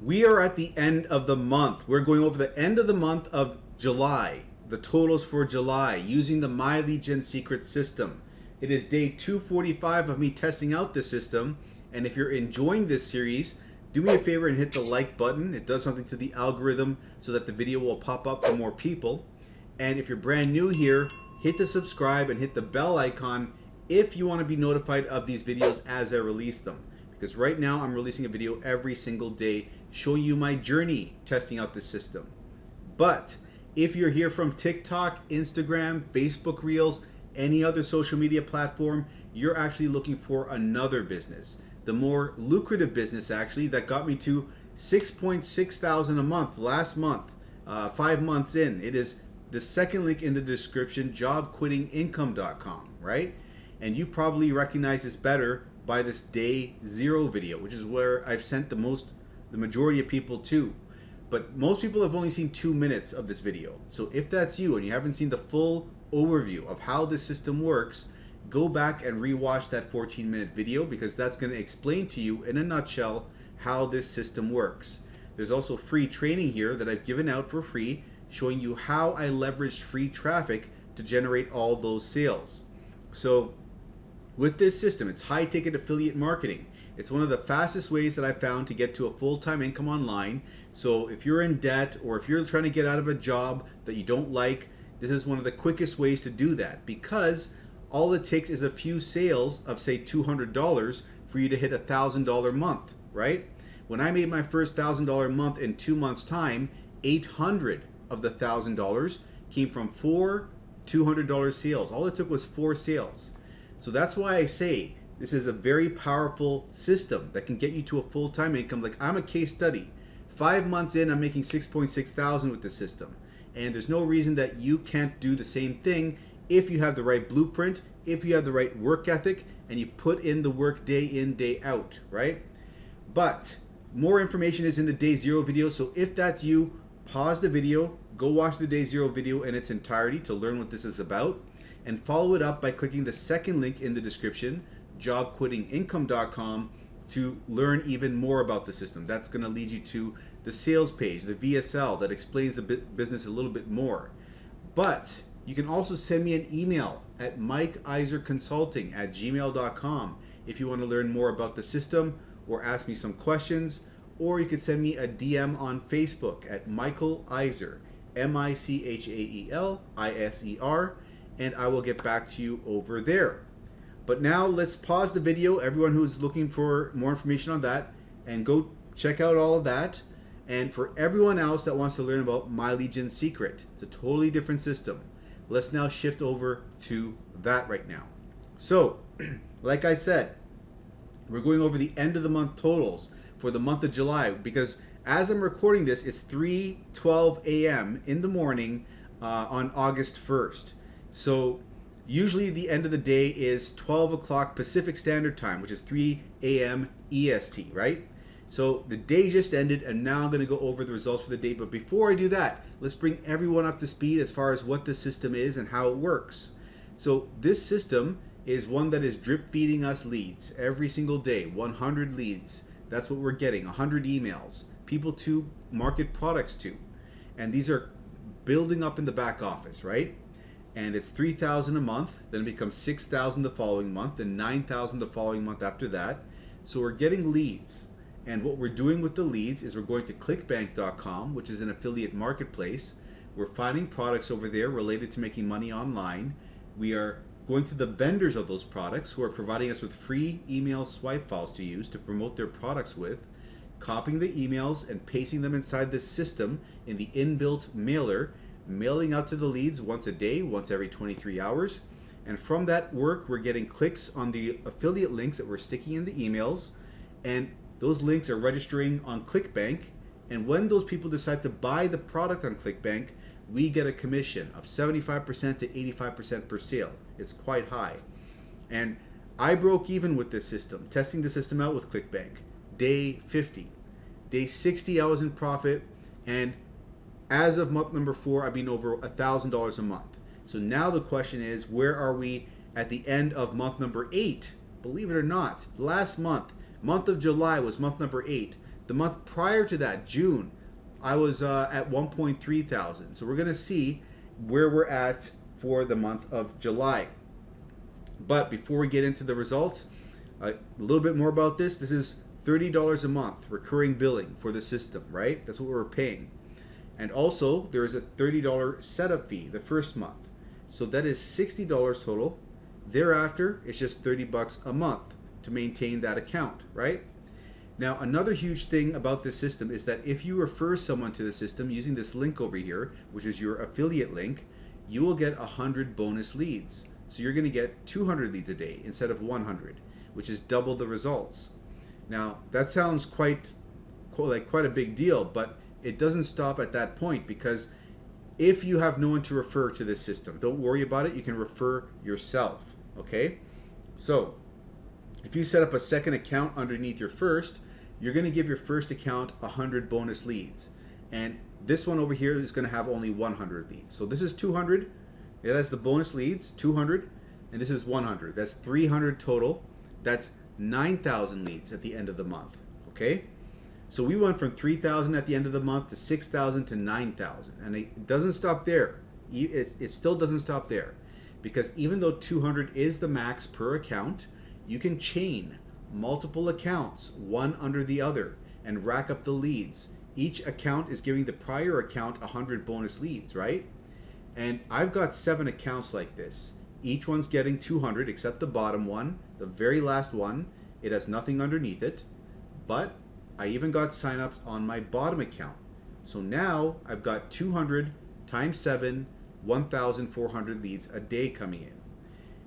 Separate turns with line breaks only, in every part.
We are at the end of the month. We're going over the end of the month of July, the totals for July, using the My Lead Gen Secret system. It is day 245 of me testing out this system, and if you're enjoying this series, do me a favor and hit the like button. It does something to the algorithm so that the video will pop up for more people. And if you're brand new here, hit the subscribe and hit the bell icon if you want to be notified of these videos as I release them. Because right now I'm releasing a video every single day showing you my journey testing out this system. But if you're here from TikTok, Instagram, Facebook Reels, any other social media platform, you're actually looking for another business. The more lucrative business actually that got me to 6.6 thousand a month last month, 5 months in. It is the second link in the description, jobquittingincome.com, right? And you probably recognize this better by this day 0 video, which is where I've sent the majority of people to. But most people have only seen 2 minutes of this video. So if that's you and you haven't seen the full overview of how this system works, go back and rewatch that 14-minute video, because that's going to explain to you in a nutshell how this system works. There's also free training here that I've given out for free, showing you how I leveraged free traffic to generate all those sales. So with this system, it's high ticket affiliate marketing. It's one of the fastest ways that I found to get to a full-time income online. So if you're in debt or if you're trying to get out of a job that you don't like, this is one of the quickest ways to do that, because all it takes is a few sales of say $200 for you to hit $1,000 month, right? When I made my first $1,000 month in 2 months time, 800 of the $1,000 came from 4 $200 sales. All it took was 4 sales. So that's why I say this is a very powerful system that can get you to a full-time income. Like, I'm a case study. 5 months in, I'm making 6.6 thousand with this system. And there's no reason that you can't do the same thing if you have the right blueprint, if you have the right work ethic, and you put in the work day in, day out, right? But more information is in the day 0 video. So if that's you, pause the video, go watch the day 0 video in its entirety to learn what this is about, and follow it up by clicking the second link in the description, jobquittingincome.com, to learn even more about the system. That's going to lead you to the sales page, the VSL, that explains the business a little bit more. But you can also send me an email at mikeiserconsulting@gmail.com if you want to learn more about the system or ask me some questions. Or you could send me a DM on Facebook at Michael Iser, MICHAELISER, and I will get back to you over there. But now let's pause the video, everyone who's looking for more information on that, and go check out all of that. And for everyone else that wants to learn about My Lead Gen Secret, it's a totally different system. Let's now shift over to that right now. So, like I said, we're going over the end of the month totals for the month of July, because as I'm recording this, it's 3:12 a.m. in the morning on August 1st. So usually the end of the day is 12 o'clock Pacific Standard Time, which is 3 a.m. EST, right? So the day just ended, and now I'm going to go over the results for the day. But before I do that, let's bring everyone up to speed as far as what the system is and how it works. So this system is one that is drip feeding us leads every single day, 100 leads. That's what we're getting, 100 emails, people to market products to. And these are building up in the back office, right? And it's 3,000 a month, then it becomes 6,000 the following month, and 9,000 the following month after that. So we're getting leads. And what we're doing with the leads is we're going to clickbank.com, which is an affiliate marketplace. We're finding products over there related to making money online. We are going to the vendors of those products who are providing us with free email swipe files to use to promote their products with, copying the emails and pasting them inside this system in the inbuilt mailer, mailing out to the leads once a day, once every 23 hours. And from that work, we're getting clicks on the affiliate links that we're sticking in the emails, and those links are registering on Clickbank. And when those people decide to buy the product on Clickbank, we get a commission of 75% to 85% per sale. It's quite high. And I broke even with this system, testing the system out with Clickbank. Day 50. Day 60, I was in profit. And as of month number 4, I've been over $1,000 a month. So now the question is, where are we at the end of month number 8? Believe it or not, last month of July was month number 8. The month prior to that, June, I was at 1.3 thousand. So we're going to see where we're at for the month of July. But before we get into the results, a little bit more about this. This is $30 a month recurring billing for the system, right? That's what we're paying. And also there is a $30 setup fee the first month. So that is $60 total. Thereafter, it's just $30 a month to maintain that account, right? Now, another huge thing about this system is that if you refer someone to the system using this link over here, which is your affiliate link, you will get 100 bonus leads. So you're going to get 200 leads a day instead of 100, which is double the results. Now, that sounds quite a big deal, but it doesn't stop at that point, because if you have no one to refer to this system, don't worry about it. You can refer yourself, okay? So if you set up a second account underneath your first, you're going to give your first account 100 bonus leads. And this one over here is going to have only 100 leads. So this is 200. It has the bonus leads, 200. And this is 100. That's 300 total. That's 9,000 leads at the end of the month. Okay? So we went from 3,000 at the end of the month to 6,000 to 9,000. And it doesn't stop there. It still doesn't stop there. Because even though 200 is the max per account, you can chain multiple accounts, one under the other, and rack up the leads. Each account is giving the prior account 100 bonus leads, right? And I've got 7 accounts like this. Each one's getting 200 except the bottom one, the very last one. It has nothing underneath it. But I even got signups on my bottom account. So now I've got 200 times 7, 1,400 leads a day coming in.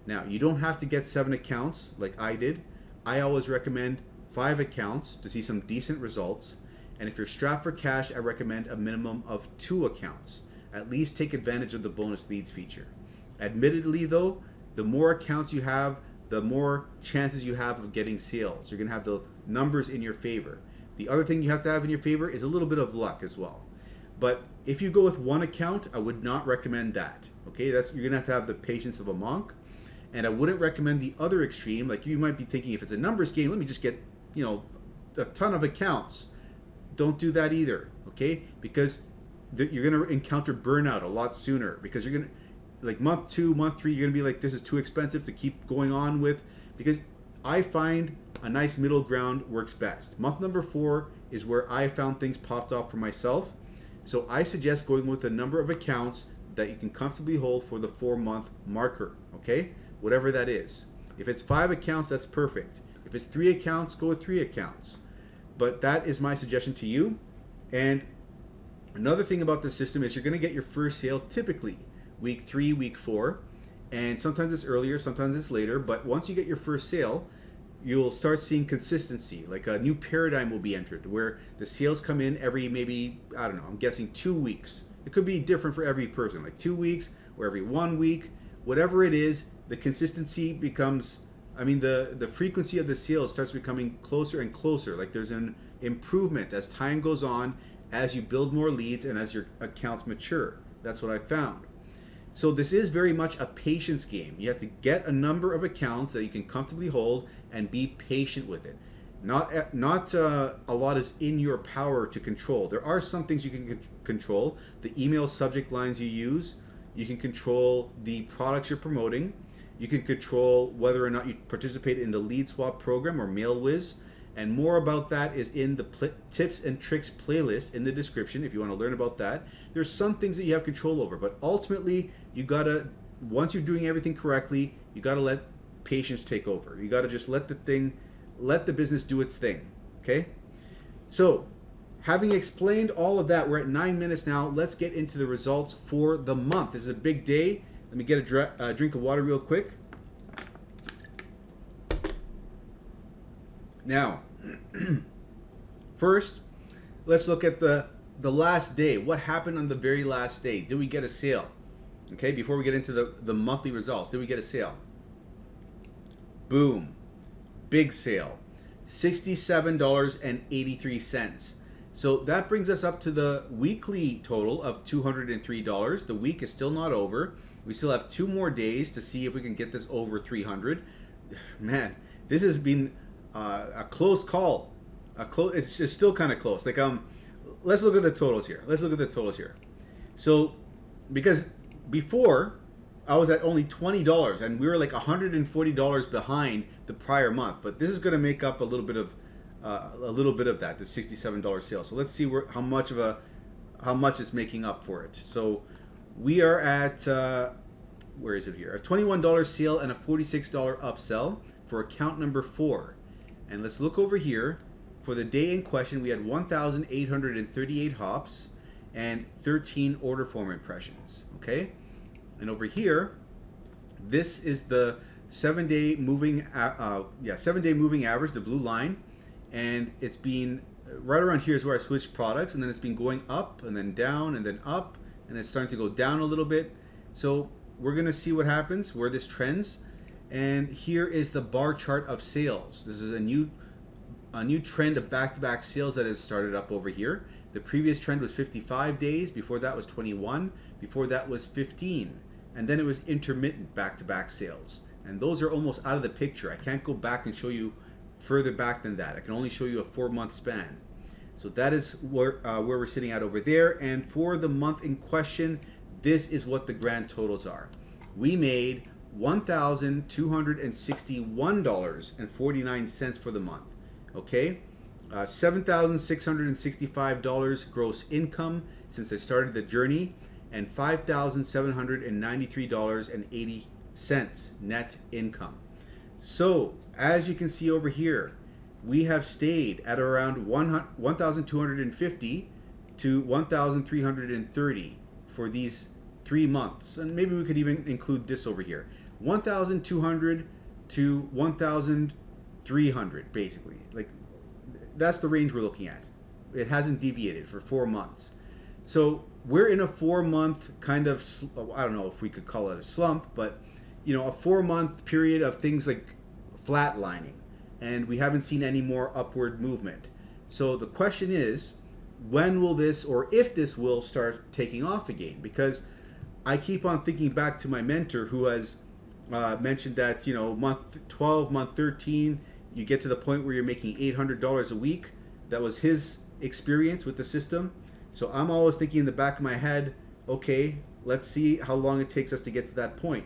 Now, you don't have to get 7 accounts like I did. I always recommend 5 accounts to see some decent results. And if you're strapped for cash, I recommend a minimum of 2 accounts. At least take advantage of the bonus leads feature. Admittedly though, the more accounts you have, the more chances you have of getting sales. You're going to have the numbers in your favor. The other thing you have to have in your favor is a little bit of luck as well. But if you go with 1 account, I would not recommend that. Okay, you're going to have the patience of a monk. And I wouldn't recommend the other extreme. Like, you might be thinking, if it's a numbers game, let me just get, a ton of accounts. Don't do that either, okay? Because you're going to encounter burnout a lot sooner. Because you're going to, like, month 2, month 3, you're going to be like, this is too expensive to keep going on with. Because I find a nice middle ground works best. Month number 4 is where I found things popped off for myself. So I suggest going with a number of accounts that you can comfortably hold for the 4-month marker, okay? Whatever that is. If it's 5 accounts, that's perfect. If it's 3 accounts, go with 3 accounts. But that is my suggestion to you. And another thing about the system is you're going to get your first sale typically week 3, week 4. And sometimes it's earlier, sometimes it's later. But once you get your first sale, you'll start seeing consistency. Like a new paradigm will be entered where the sales come in every maybe, I don't know, I'm guessing 2 weeks. It could be different for every person, like 2 weeks or every 1 week. Whatever it is, the consistency becomes, the frequency of the sales starts becoming closer and closer. Like there's an improvement as time goes on, as you build more leads and as your accounts mature. That's what I found. So this is very much a patience game. You have to get a number of accounts that you can comfortably hold and be patient with it. Not a lot is in your power to control. There are some things you can control. The email subject lines you use. You can control the products you're promoting. You can control whether or not you participate in the lead swap program or MailWiz. And more about that is in the tips and tricks playlist in the description if you want to learn about that. There's some things that you have control over, but ultimately you gotta, once you're doing everything correctly, you gotta let patience take over. You gotta just let the business do its thing, okay? So, having explained all of that, we're at 9 minutes now. Let's get into the results for the month. This is a big day. Let me get a drink of water real quick. Now, first, let's look at the last day. What happened on the very last day? Did we get a sale? Okay, before we get into the monthly results, did we get a sale? Boom. Big sale. $67.83. So that brings us up to the weekly total of $203. The week is still not over. We still have 2 more days to see if we can get this over 300. Man, this has been a close call. It's still kind of close. Like let's look at the totals here. So because before I was at only $20 and we were like $140 behind the prior month, but this is going to make up a little bit of that, the $67 sale. So let's see how much it's making up for it. So we are at where is it here? A $21 sale and a $46 upsell for account number 4. And let's look over here. For the day in question, we had 1,838 hops and 13 order form impressions. Okay, and over here, this is the 7-day moving average, the blue line, and it's been right around here is where I switched products, and then it's been going up and then down and then up, and it's starting to go down a little bit. So we're gonna see what happens, where this trends. And here is the bar chart of sales. This is a new trend of back-to-back sales that has started up over here. The previous trend was 55 days, before that was 21, before that was 15, and then it was intermittent back-to-back sales. And those are almost out of the picture. I can't go back and show you further back than that. I can only show you a 4-month span. So that is where we're sitting at over there. And for the month in question, this is what the grand totals are. We made $1,261.49 for the month. Okay, $7,665 gross income since I started the journey, and $5,793.80 net income. So as you can see over here, we have stayed at around 1,250 to 1,330 for these 3 months, and maybe we could even include this over here, 1,200 to 1,300, basically. Like, that's the range we're looking at. It hasn't deviated for 4 months. So we're in a 4-month kind of, I don't know if we could call it a slump, but a 4-month period of things like flatlining, and we haven't seen any more upward movement. So the question is, when will this, or if this will start taking off again? Because I keep on thinking back to my mentor who has mentioned that, month 12, month 13, you get to the point where you're making $800 a week. That was his experience with the system. So I'm always thinking in the back of my head, okay, let's see how long it takes us to get to that point.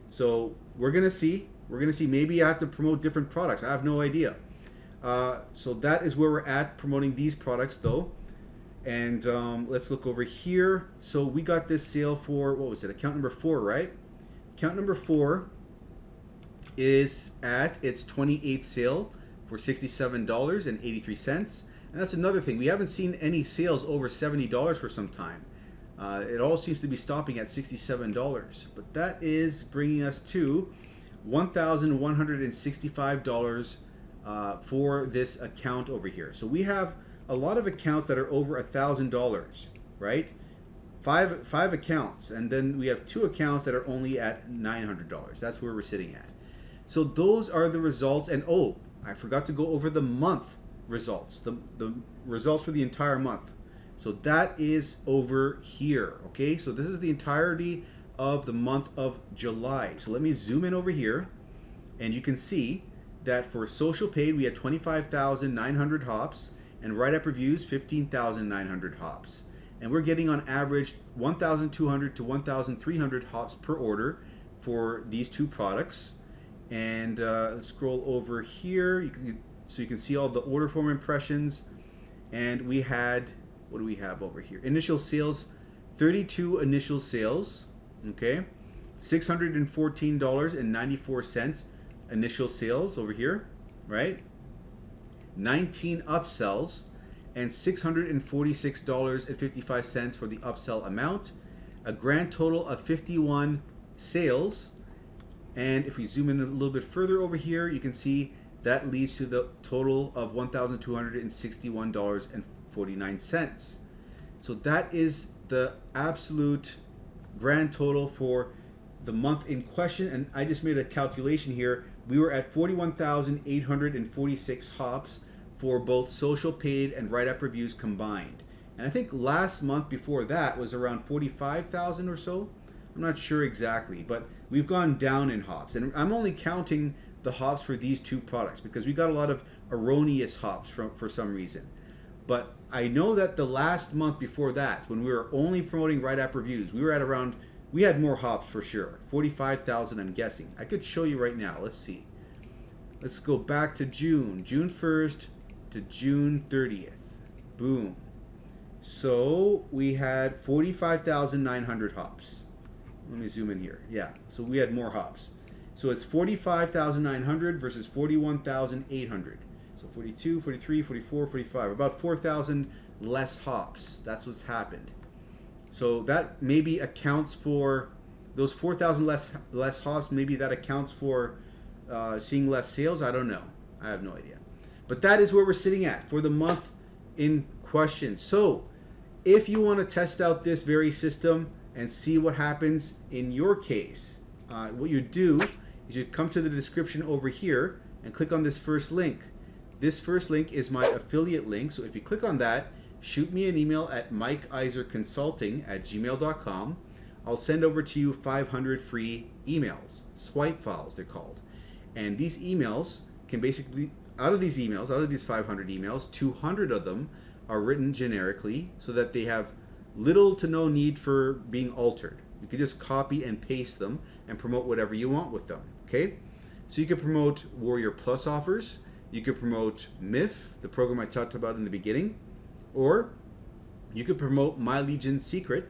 So we're gonna see. Maybe I have to promote different products. I have no idea. So that is where we're at promoting these products, though. And let's look over here. So we got this sale for, what was it? Account number 4, right? Account number 4 is at its 28th sale for $67.83. And that's another thing. We haven't seen any sales over $70 for some time. It all seems to be stopping at $67. But that is bringing us to $1,165 for this account over here. So we have a lot of accounts that are over $1,000, right? Five accounts, and then we have 2 accounts that are only at $900. That's where we're sitting at. So those are the results. And oh, I forgot to go over the month results, the results for the entire month. So that is over here. Okay, so this is the entirety of the month of July. So let me zoom in over here, and you can see that for social paid we had 25,900 hops, and WriteAppReviews 15,900 hops, and we're getting on average 1,200 to 1,300 hops per order for these 2 products. And let's scroll over here, so you can see all the order form impressions. And we had, what do we have over here? Initial sales, 32 initial sales. Okay, $614.94 initial sales over here, right? 19 upsells, and $646.55 for the upsell amount. A grand total of 51 sales. And if we zoom in a little bit further over here, you can see that leads to the total of $1,261.49. So that is the absolute grand total for the month in question. And I just made a calculation here. We were at 41,846 hops for both social paid and WriteAppReviews combined. And I think last month before that was around 45,000 or so. I'm not sure exactly, but we've gone down in hops. And I'm only counting the hops for these 2 products because we got a lot of erroneous hops for some reason. But I know that the last month before that, when we were only promoting WriteAppReviews, we were at around, we had more hops for sure. 45,000, I'm guessing. I could show you right now. Let's see. Let's go back to June 1st to June 30th. Boom. So we had 45,900 hops. Let me zoom in here. Yeah, so we had more hops. So it's 45,900 versus 41,800. So 42, 43, 44, 45. About 4,000 less hops. That's what's happened. So that maybe accounts for those 4,000 less hops. Maybe that accounts for seeing less sales. I don't know. I have no idea. But that is where we're sitting at for the month in question. So if you want to test out this very system and see what happens in your case, what you do is you come to the description over here and click on this first link. This first link is my affiliate link. So if you click on that, shoot me an email at mikeiserconsulting@gmail.com. I'll send over to you 500 free emails, swipe files they're called. And these emails can basically, out of these 500 emails, 200 of them are written generically so that they have little to no need for being altered. You can just copy and paste them and promote whatever you want with them, okay? So you can promote Warrior Plus offers, you could promote MIF, the program I talked about in the beginning, or you could promote My Legion Secret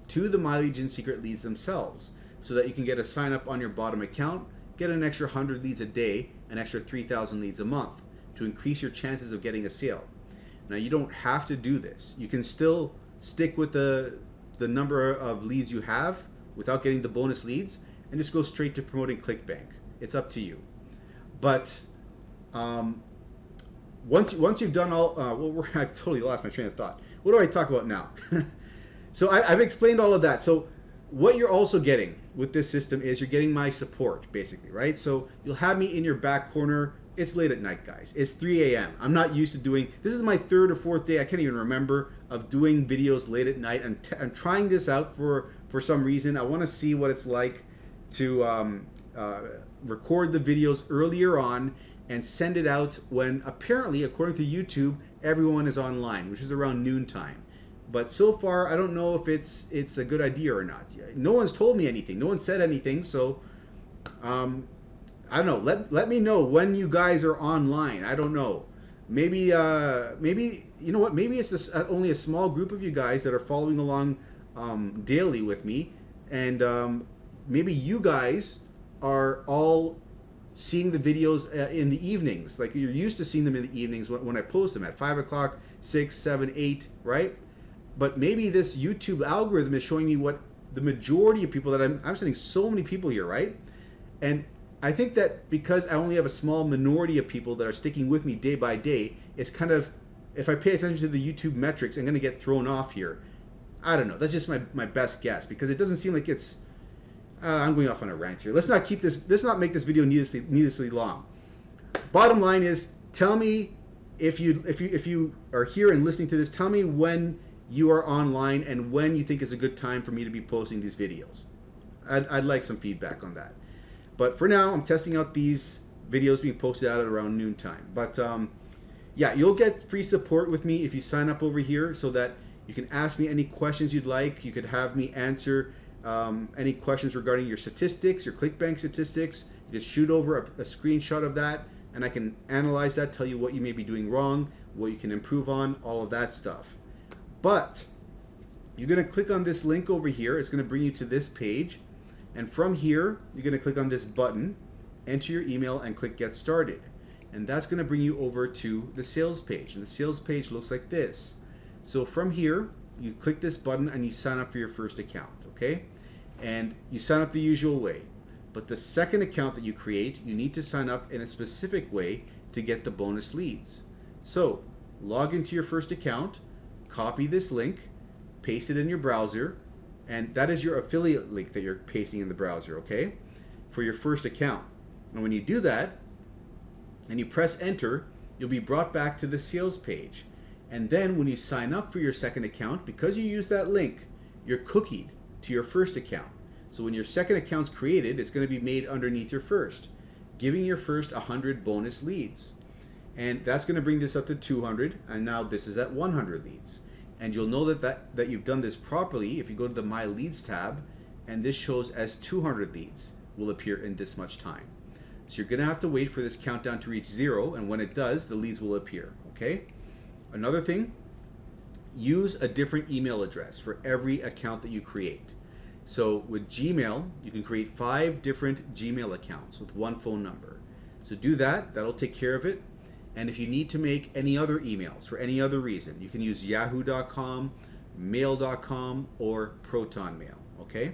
to the My Legion Secret leads themselves so that you can get a sign up on your bottom account, get an extra 100 leads a day, an extra 3,000 leads a month to increase your chances of getting a sale. Now you don't have to do this. You can still stick with the number of leads you have without getting the bonus leads and just go straight to promoting Clickbank. It's up to you. But once you've done all, I've totally lost my train of thought. What do I talk about now? So I've explained all of that. So what you're also getting with this system is you're getting my support, basically, right? So you'll have me in your back corner. It's late at night, guys. It's 3 a.m. I'm not used to doing, this is my third or fourth day, I can't even remember, of doing videos late at night. I'm trying this out for some reason. I want to see what it's like to record the videos earlier on and send it out when apparently, according to YouTube, everyone is online, which is around noontime. But so far, I don't know if it's a good idea or not. No one's told me anything. No one said anything. So I don't know. Let me know when you guys are online. I don't know. Maybe you know what? Maybe it's only a small group of you guys that are following along daily with me, and maybe you guys are all seeing the videos in the evenings. Like you're used to seeing them in the evenings when I post them at 5 o'clock, 6, 7, 8, right? But maybe this YouTube algorithm is showing me what the majority of people that I'm sending so many people here, right? And I think that because I only have a small minority of people that are sticking with me day by day, it's kind of, if I pay attention to the YouTube metrics, I'm going to get thrown off here. I don't know. That's just my best guess because it doesn't seem like it's, I'm going off on a rant here. Let's not make this video needlessly long. Bottom line is, tell me if you are here and listening to this, tell me when you are online and when you think is a good time for me to be posting these videos. I'd like some feedback on that. But for now, I'm testing out these videos being posted out at around noontime. But yeah, you'll get free support with me if you sign up over here so that you can ask me any questions you'd like. You could have me answer any questions regarding your statistics, your Clickbank statistics. You just shoot over a screenshot of that and I can analyze that, tell you what you may be doing wrong, what you can improve on, all of that stuff. But you're going to click on this link over here. It's going to bring you to this page. And from here, you're going to click on this button, enter your email, and click Get Started. And that's going to bring you over to the sales page. And the sales page looks like this. So from here, you click this button and you sign up for your first account, okay? And you sign up the usual way. But the second account that you create, you need to sign up in a specific way to get the bonus leads. So log into your first account, copy this link, paste it in your browser, and that is your affiliate link that you're pasting in the browser, okay? For your first account. And when you do that, and you press enter, you'll be brought back to the sales page. And then when you sign up for your second account, because you use that link, you're cookied to your first account. So when your second account's created, it's going to be made underneath your first, giving your first 100 bonus leads. And that's going to bring this up to 200, and now this is at 100 leads. And you'll know that you've done this properly if you go to the My Leads tab, and this shows as 200 leads will appear in this much time. So you're going to have to wait for this countdown to reach 0, and when it does, the leads will appear, okay? Another thing, use a different email address for every account that you create. So with Gmail, you can create 5 different Gmail accounts with one phone number. So do that, that'll take care of it. And if you need to make any other emails for any other reason, you can use yahoo.com, mail.com, or Proton Mail, okay?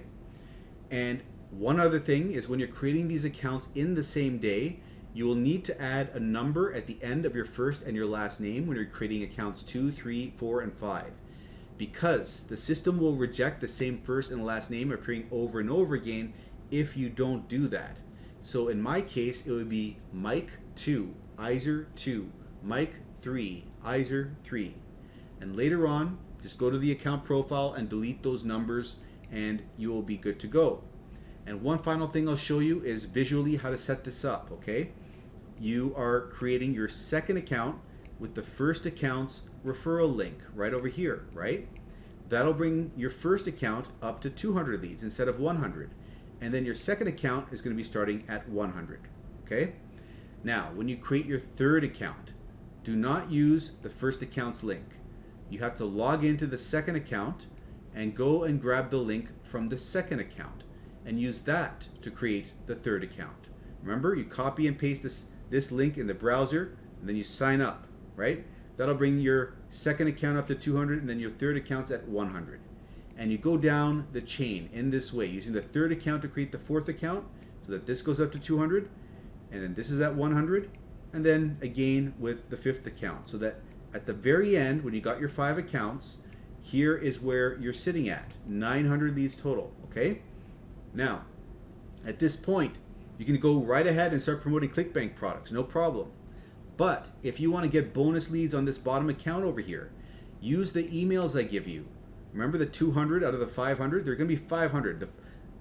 And one other thing is when you're creating these accounts in the same day, you will need to add a number at the end of your first and your last name when you're creating accounts 2, 3, 4, and 5. Because the system will reject the same first and last name appearing over and over again if you don't do that. So in my case, it would be Mike 2, Iser 2, Mike 3, Iser 3. And later on, just go to the account profile and delete those numbers and you will be good to go. And one final thing I'll show you is visually how to set this up, okay? You are creating your second account with the first account's referral link right over here, right? That'll bring your first account up to 200 leads instead of 100. And then your second account is going to be starting at 100, okay? Now, when you create your third account, do not use the first account's link. You have to log into the second account and go and grab the link from the second account and use that to create the third account. Remember, you copy and paste this link in the browser and then you sign up, right? That'll bring your second account up to 200 and then your third account's at 100. And you go down the chain in this way, using the third account to create the fourth account so that this goes up to 200 and then this is at 100 and then again with the fifth account, so that at the very end when you got your 5 accounts, here is where you're sitting at, 900 leads total, okay? Now, at this point, you can go right ahead and start promoting Clickbank products, no problem. But if you want to get bonus leads on this bottom account over here, use the emails I give you. Remember the 200 out of the 500? They're going to be 500. The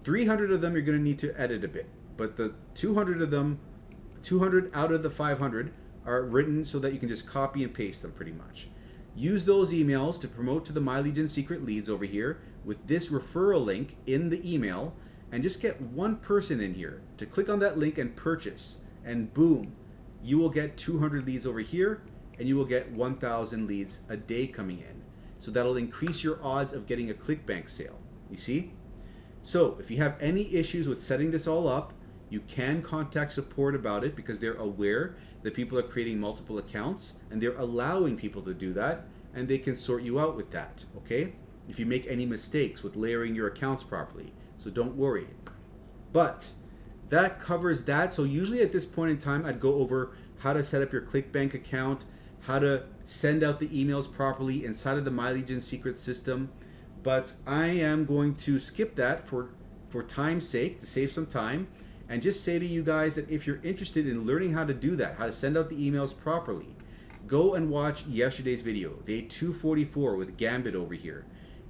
300 of them you're going to need to edit a bit. But the 200 of them, 200 out of the 500 are written so that you can just copy and paste them pretty much. Use those emails to promote to the My Legion secret leads over here with this referral link in the email, and just get one person in here to click on that link and purchase, and boom, you will get 200 leads over here and you will get 1,000 leads a day coming in. So that'll increase your odds of getting a Clickbank sale, you see? So if you have any issues with setting this all up, you can contact support about it because they're aware that people are creating multiple accounts and they're allowing people to do that, and they can sort you out with that, okay? If you make any mistakes with layering your accounts properly, so don't worry. But that covers that. So usually at this point in time, I'd go over how to set up your Clickbank account, how to send out the emails properly inside of the My Legion secret system. But I am going to skip that for time's sake, to save some time, and just say to you guys that if you're interested in learning how to do that, how to send out the emails properly, go and watch yesterday's video, day 244 with Gambit over here.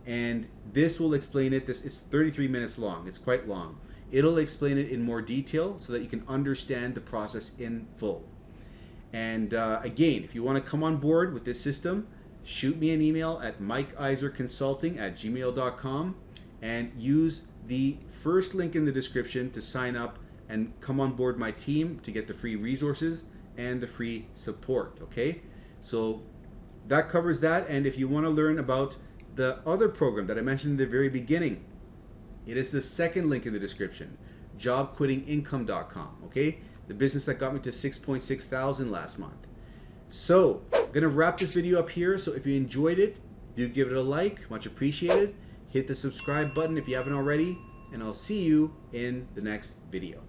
And this will explain it. It's 33 minutes long. It's quite long. It'll explain it in more detail so that you can understand the process in full. And again, if you want to come on board with this system, shoot me an email at mikeiserconsulting@gmail.com and use the first link in the description to sign up and come on board my team to get the free resources and the free support, okay? So that covers that. And if you want to learn about the other program that I mentioned in the very beginning, it is the second link in the description, jobquittingincome.com, okay? The business that got me to 6.6 thousand last month. So I'm gonna wrap this video up here. So if you enjoyed it, do give it a like, much appreciated. Hit the subscribe button if you haven't already, and I'll see you in the next video.